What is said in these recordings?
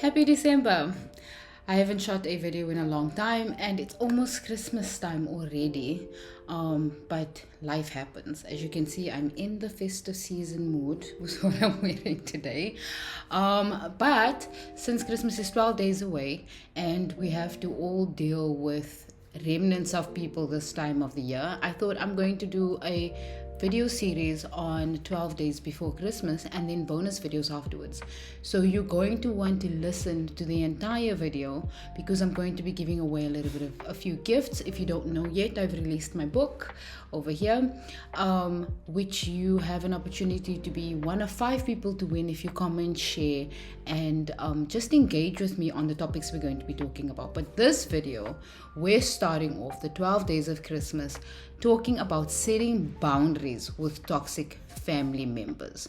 Happy December! I haven't shot a video in a long time and it's almost Christmas time already. But life happens. As you can see, I'm in the festive season mood with what I'm wearing today. But since Christmas is 12 days away and we have to all deal with remnants of people this time of the year, I thought I'm going to do a video series on 12 days before Christmas and then bonus videos afterwards. So you're going to want to listen to the entire video because I'm going to be giving away a little bit of a few gifts. If you don't know yet, I've released my book over here, which you have an opportunity to be one of 5 people to win if you comment, share, and just engage with me on the topics we're going to be talking about. But this video, we're starting off the 12 days of Christmas talking about setting boundaries with toxic family members.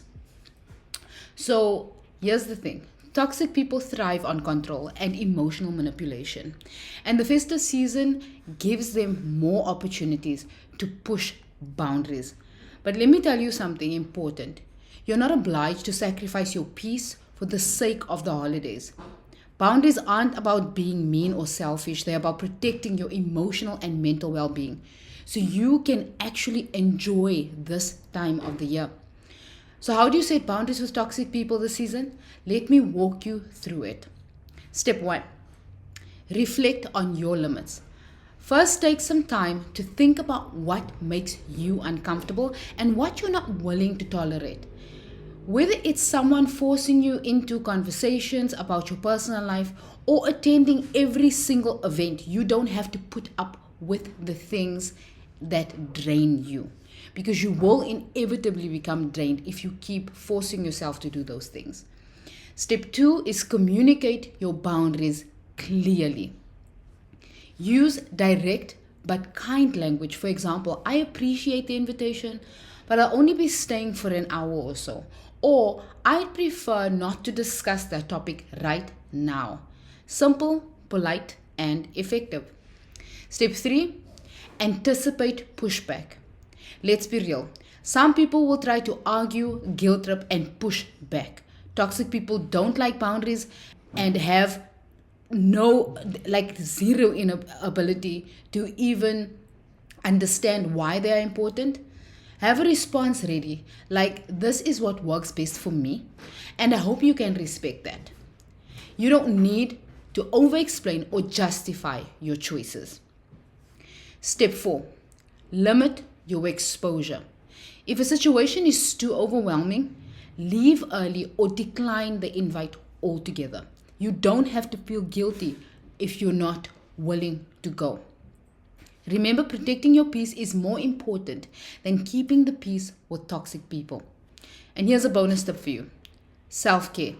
So here's the thing. Toxic people thrive on control and emotional manipulation. And the festive season gives them more opportunities to push boundaries. But let me tell you something important. You're not obliged to sacrifice your peace for the sake of the holidays. Boundaries aren't about being mean or selfish. They're about protecting your emotional and mental well-being, so you can actually enjoy this time of the year. So how do you set boundaries with toxic people this season? Let me walk you through it. Step 1. Reflect on your limits. First, take some time to think about what makes you uncomfortable and what you're not willing to tolerate. Whether it's someone forcing you into conversations about your personal life or attending every single event, you don't have to put up with the things that drain you, because you will inevitably become drained if you keep forcing yourself to do those things. Step 2 is communicate your boundaries clearly. Use direct but kind language. For example, I appreciate the invitation, but I'll only be staying for an hour or so. Or I'd prefer not to discuss that topic right now. Simple, polite, and effective. Step 3, anticipate pushback. Let's be real. Some people will try to argue, guilt trip, and push back. Toxic people don't like boundaries and have zero ability to even understand why they are important. Have a response ready, like this is what works best for me, and I hope you can respect that. You don't need to over-explain or justify your choices. Step 4, limit your exposure. If a situation is too overwhelming, leave early or decline the invite altogether. You don't have to feel guilty if you're not willing to go. Remember, protecting your peace is more important than keeping the peace with toxic people. And here's a bonus tip for you. Self-care.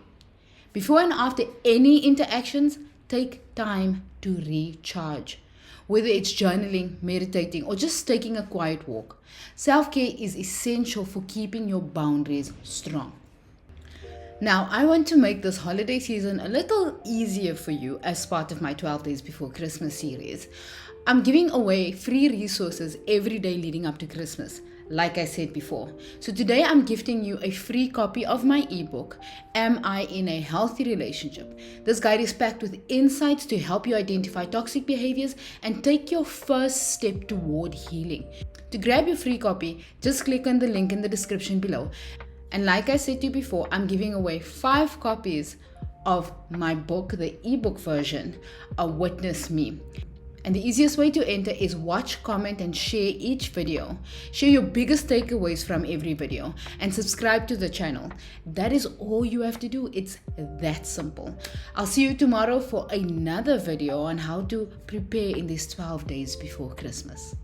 Before and after any interactions, take time to recharge. Whether it's journaling, meditating, or just taking a quiet walk, self-care is essential for keeping your boundaries strong. Now, I want to make this holiday season a little easier for you as part of my 12 Days Before Christmas series. I'm giving away free resources every day leading up to Christmas, like I said before. So today I'm gifting you a free copy of my ebook, Am I in a Healthy Relationship? This guide is packed with insights to help you identify toxic behaviors and take your first step toward healing. To grab your free copy, just click on the link in the description below. And like I said to you before, I'm giving away 5 copies of my book, the ebook version, Witness Me. And the easiest way to enter is watch, comment, and share each video. Share your biggest takeaways from every video and subscribe to the channel. That is all you have to do. It's that simple. I'll see you tomorrow for another video on how to prepare in these 12 days before Christmas.